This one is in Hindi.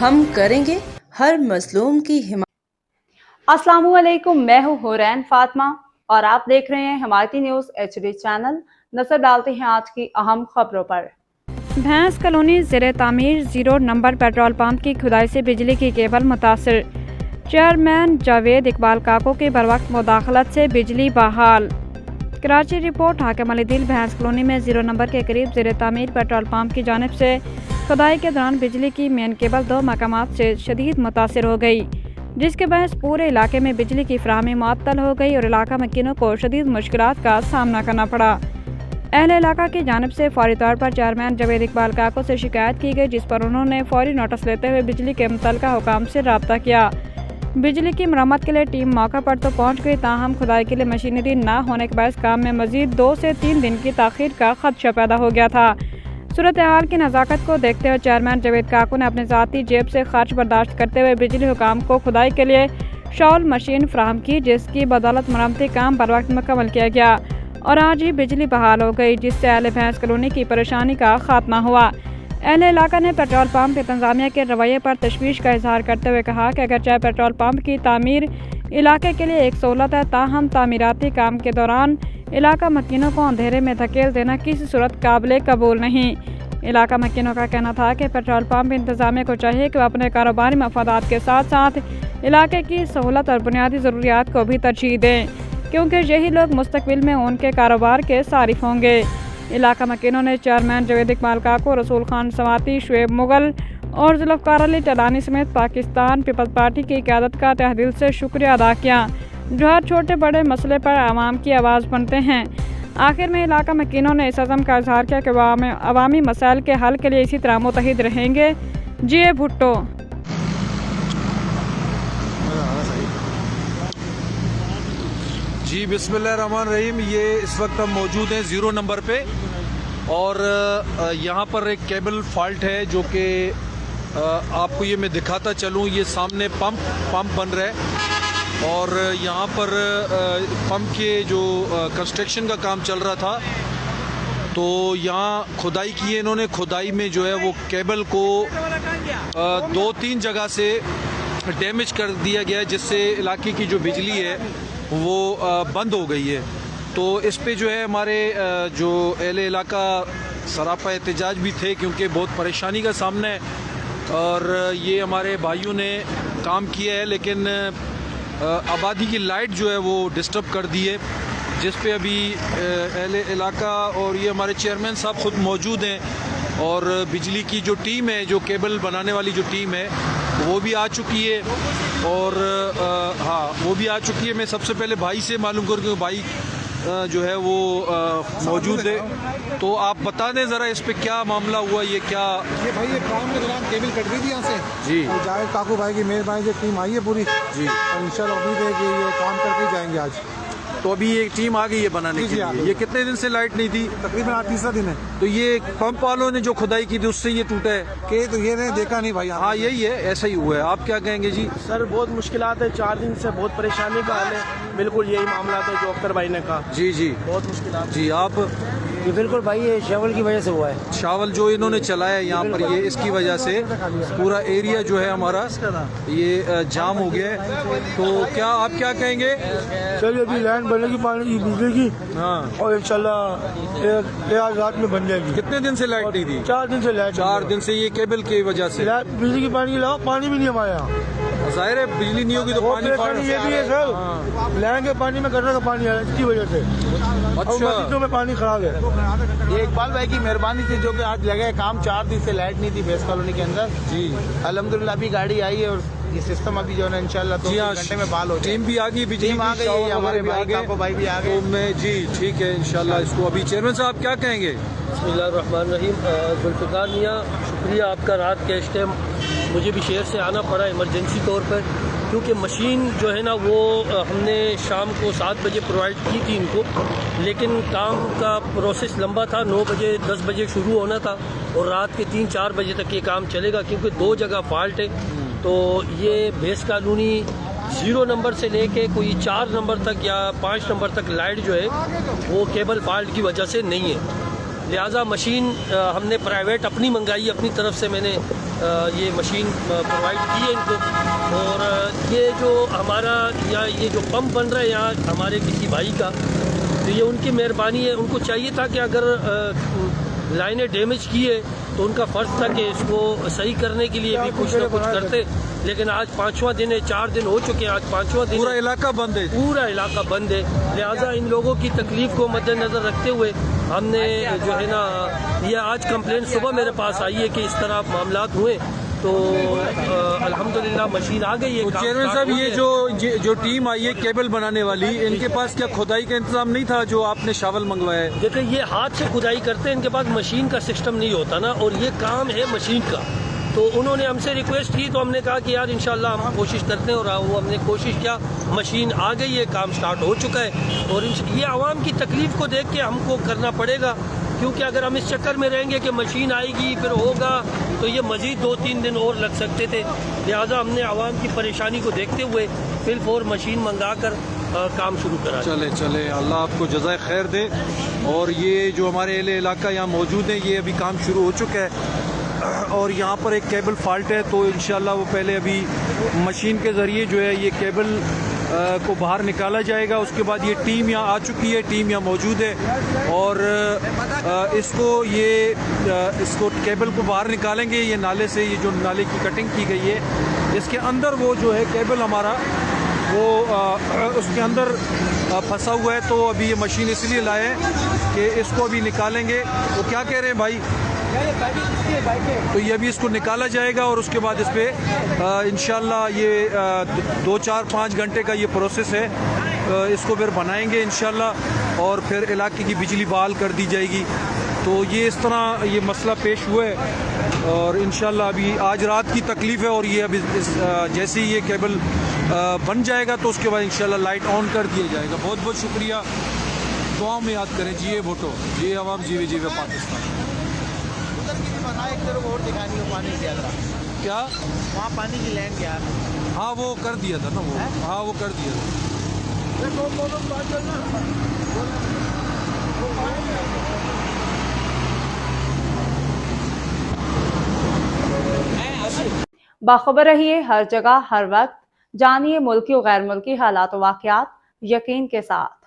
हम करेंगे हर मजलूम की हिमायत। अस्सलामुअलैकुम, मैं हूँ हुरैन फातिमा और आप देख रहे हैं हिमायती न्यूज़ HD चैनल। नजर डालते हैं आज की अहम खबरों पर। भैंस कॉलोनी ज़ेरे तामीर 0 नंबर पेट्रोल पंप की खुदाई से बिजली की केबल मुतासिर। चेयरमैन जावेद इकबाल काको के बरवक्त मुदाखलत से बिजली बहाल। कराची रिपोर्ट। हाकिम अली दिल भैंस कॉलोनी में 0 नंबर के करीब ज़ेरे तामीर पेट्रोल पंप की जानिब से खुदाई के दौरान बिजली की मेन केबल 2 मकामात से शदीद मुतासिर हो गई, जिसके बायस पूरे इलाके में बिजली की फराहमी मुअत्तल हो गई और इलाका मकीनों को शदीद मुश्किलात का सामना करना पड़ा। अहले इलाका की जानिब से फौरी तौर पर चेयरमैन जावेद इकबाल काको से शिकायत की गई, जिस पर उन्होंने फौरी नोटिस लेते हुए बिजली के मुतल्लिका हुकाम से रब्ता किया। बिजली की मरम्मत के लिए टीम मौका पर तो पहुँच गई, ताहम खुदाई के लिए मशीनरी न होने के बायस काम में मजीद 2 से 3 दिन की ताख़ीर का खदशा पैदा हो गया था। सूरत हाल की नज़ाकत को देखते हुए चेयरमैन जावेद काको ने अपनी ज़ाती जेब से खर्च बर्दाश्त करते हुए बिजली हुकाम को खुदाई के लिए शॉल मशीन फ्राहम की, जिसकी बदौलत मरम्मती काम बर वक्त मुकम्मल किया गया और आज ही बिजली बहाल हो गई, जिससे अहले भैंस कॉलोनी की परेशानी का खात्मा हुआ। अहले इलाका ने पेट्रोल पंप के इंतजामिया के रवैये पर तशवीश का इजहार करते हुए कहा कि अगरचे पेट्रोल पंप की तामीर इलाके के लिए एक सहूलत है, ताहम तामीराती काम के दौरान इलाका मकीनों को अंधेरे में धकेल देना किसी सूरत काबिल कबूल नहीं। इलाका मकीनों का कहना था कि पेट्रोल पंप इंतजामिया को चाहिए कि वह अपने कारोबारी मफादात के साथ साथ इलाके की सहूलत और बुनियादी ज़रूरियात को भी तरजीह दें, क्योंकि यही लोग मुस्तकबिल में उनके कारोबार के सारिफ होंगे। इलाका मकीनों ने चेयरमैन जावेद इकबाल काको, रसूल खान सवाती, शुएब मुगल और जुल्फ़कार अली टलानी समेत पाकिस्तान पीपल्स पार्टी की क़यादत का तहे दिल से शुक्रिया अदा किया, जो हर छोटे बड़े मसले पर आवाम की आवाज़ बनते हैं। आखिर में इलाका मकीनों ने इस अज़म का इजहार किया कि वह अवामी मसाइल के हल के लिए इसी तरह मुतहिद रहेंगे। जिए भुट्टो। जी बिस्मिल्लाहिर्रहमानिर्रहीम। ये इस वक्त हम मौजूद हैं 0 नंबर पे और यहाँ पर एक केबल फॉल्ट है जो कि आपको ये मैं दिखाता चलूँ। ये सामने पंप बन रहा है और यहाँ पर पंप के जो कंस्ट्रक्शन का काम चल रहा था, तो यहाँ खुदाई की है इन्होंने। खुदाई में जो है वो केबल को 2-3 जगह से डैमेज कर दिया गया है, जिससे इलाके की जो बिजली है वो बंद हो गई है। तो इस पे जो है हमारे जो अहले इलाका सरापा एहतजाज भी थे, क्योंकि बहुत परेशानी का सामना है और ये हमारे भाइयों ने काम किया है, लेकिन आबादी की लाइट जो है वो डिस्टर्ब कर दी है, जिस पे अभी अहले इलाका और ये हमारे चेयरमैन साहब ख़ुद मौजूद हैं और बिजली की जो टीम है, जो केबल बनाने वाली जो टीम है वो भी आ चुकी है और हाँ वो भी आ चुकी है। मैं सबसे पहले भाई से मालूम करूँ कि भाई जो है वो मौजूद है, तो आप बता दें ज़रा इस पे क्या मामला हुआ। ये क्या ये भाई ये काम के दौरान केबल कट गई थी यहाँ से जी। तो जावेद काकू भाई की मेहरबानी से टीम आई है पूरी जी, और इंशाल्लाह उम्मीद है कि ये काम करके जाएंगे आज। तो अभी एक टीम आ गई है बनाने के लिए। ये कितने दिन से लाइट नहीं थी? तकरीबन आज 3रा दिन है। तो ये पंप वालों ने जो खुदाई की थी उससे ये टूटा है कि तो ये नहीं देखा नहीं भाई। हाँ यही है, ऐसा ही हुआ है। आप क्या कहेंगे जी? सर बहुत मुश्किलात है, 4 दिन से बहुत परेशानी का हाल है। बिल्कुल यही मामला है जो अख्तर भाई ने कहा। जी जी बहुत मुश्किलात जी। आप ये बिल्कुल भाई ये शावल की वजह से हुआ है। शावल जो इन्होंने चलाया यहाँ पर, ये इसकी वजह से पूरा एरिया जो है हमारा ये जाम हो गया है। तो क्या आप क्या कहेंगे? सर अभी लैंड बनेगी पानी की बिजली की, हाँ, और इंशाल्लाह आज रात में बन जाएगी। कितने दिन से लाइट नहीं थी? 4 दिन से लाइट। 4 दिन से ये केबल की वजह से बिजली की पानी लाओ, पानी भी नहीं हमारे यहाँ। जाहिर है बिजली नहीं होगी तो पानी ये भी है सर, लैंड के पानी में गटर का पानी आ रहा है इसकी वजह से। अच्छा, मस्जिदों में पानी खराब है। ये इकबाल भाई की मेहरबानी थी जो कि आज लगे काम। 4 दिन से लाइट नहीं थी भैंस कॉलोनी के अंदर जी। अल्हम्दुलिल्लाह अभी गाड़ी आई है और ये सिस्टम अभी जो है इंशाल्लाह 2 घंटे में बहाल हो जाए। टीम भी आ गई, बिजली टीम आ गई है, हमारे भाई काको भाई भी आ गए। तो मैं जी ठीक है इंशाल्लाह इसको। अभी चेयरमैन साहब क्या कहेंगे? बिस्मिल्लाहिर्रहमानिर्रहीम। जुल्फ़िकार मियाँ शुक्रिया आपका। रात के इस टाइम मुझे भी शहर से आना पड़ा इमरजेंसी तौर पर, क्योंकि मशीन जो है ना वो हमने शाम को 7 बजे प्रोवाइड की थी इनको, लेकिन काम का प्रोसेस लंबा था। 9 बजे 10 बजे शुरू होना था और रात के 3-4 बजे तक ये काम चलेगा, क्योंकि 2 जगह फॉल्ट है। तो ये भैंस कॉलोनी 0 नंबर से लेके कोई 4 नंबर तक या 5 नंबर तक लाइट जो है वो केबल फॉल्ट की वजह से नहीं है। लिहाजा मशीन हमने प्राइवेट अपनी मंगाई, अपनी तरफ से मैंने ये मशीन प्रोवाइड की है इनको। और ये जो हमारा ये जो पंप बन रहा है यहाँ हमारे किसी भाई का, तो ये उनकी मेहरबानी है। उनको चाहिए था कि अगर लाइनें डैमेज की है तो उनका फ़र्ज़ था कि इसको सही करने के लिए भी कुछ ना कुछ करते, लेकिन आज 5वां दिन है, 4 दिन हो चुके हैं, आज 5वां दिन, पूरा इलाका बंद है, पूरा इलाका बंद है। लिहाजा इन लोगों की तकलीफ को मद्देनज़र रखते हुए हमने जो है ना ये आज कंप्लेंट सुबह मेरे पास आई है कि इस तरह मामलात हुए, तो अल्हम्दुलिल्लाह मशीन आ गई है। चेयरमैन साहब, ये जो टीम आई है केबल बनाने वाली, इनके पास क्या खुदाई का इंतजाम नहीं था जो आपने शावल मंगवाया है? देखिए ये हाथ से खुदाई करते हैं, इनके पास मशीन का सिस्टम नहीं होता ना, और ये काम है मशीन का। तो उन्होंने हमसे रिक्वेस्ट की तो हमने कहा कि यार इंशाल्लाह हम कोशिश करते हैं, और वो हमने कोशिश किया, मशीन आ गई है, काम स्टार्ट हो चुका है। और ये आवाम की तकलीफ को देख के हमको करना पड़ेगा, क्योंकि अगर हम इस चक्कर में रहेंगे कि मशीन आएगी फिर होगा तो ये मज़ीद 2-3 दिन और लग सकते थे। लिहाजा हमने आवाम की परेशानी को देखते हुए फिलफौर मशीन मंगा कर काम शुरू करा। चले अल्लाह आपको जज़ाए खैर दे। और ये जो हमारे अहले इलाका यहाँ मौजूद है, ये अभी काम शुरू हो चुका है और यहाँ पर एक केबल फॉल्ट है, तो इंशाल्लाह वो पहले अभी मशीन के ज़रिए जो है ये केबल को बाहर निकाला जाएगा। उसके बाद ये टीम यहाँ आ चुकी है, टीम यहाँ मौजूद है और इसको केबल को बाहर निकालेंगे। ये नाले से, ये जो नाले की कटिंग की गई है, इसके अंदर वो जो है केबल हमारा वो उसके अंदर फंसा हुआ है, तो अभी ये मशीन इसलिए लाए हैं कि इसको अभी निकालेंगे। वो क्या कह रहे हैं भाई? तो ये अभी इसको निकाला जाएगा और उसके बाद इस पर इंशाल्लाह ये 2-4-5 घंटे का ये प्रोसेस है, इसको फिर बनाएंगे इंशाल्लाह और फिर इलाके की बिजली बहाल कर दी जाएगी। तो ये इस तरह ये मसला पेश हुआ है और इंशाल्लाह अभी आज रात की तकलीफ़ है और ये अभी जैसे ही ये केबल बन जाएगा तो उसके बाद इंशाल्लाह लाइट ऑन कर दिया जाएगा। बहुत बहुत शुक्रिया, दुआ में याद करें। जिए भुट्टो, जिए अवाम, जीवे जीवे पाकिस्तान। एक तरफ और दिखानी हो पानी की यात्रा, क्या वहाँ पानी की लाइन क्या? हाँ वो कर दिया था ना, वो हाँ वो कर दिया था। बाखबर रहिए हर जगह हर वक्त, जानिए मुल्की और गैर मुल्की हालात व वाक़यात यकीन के साथ।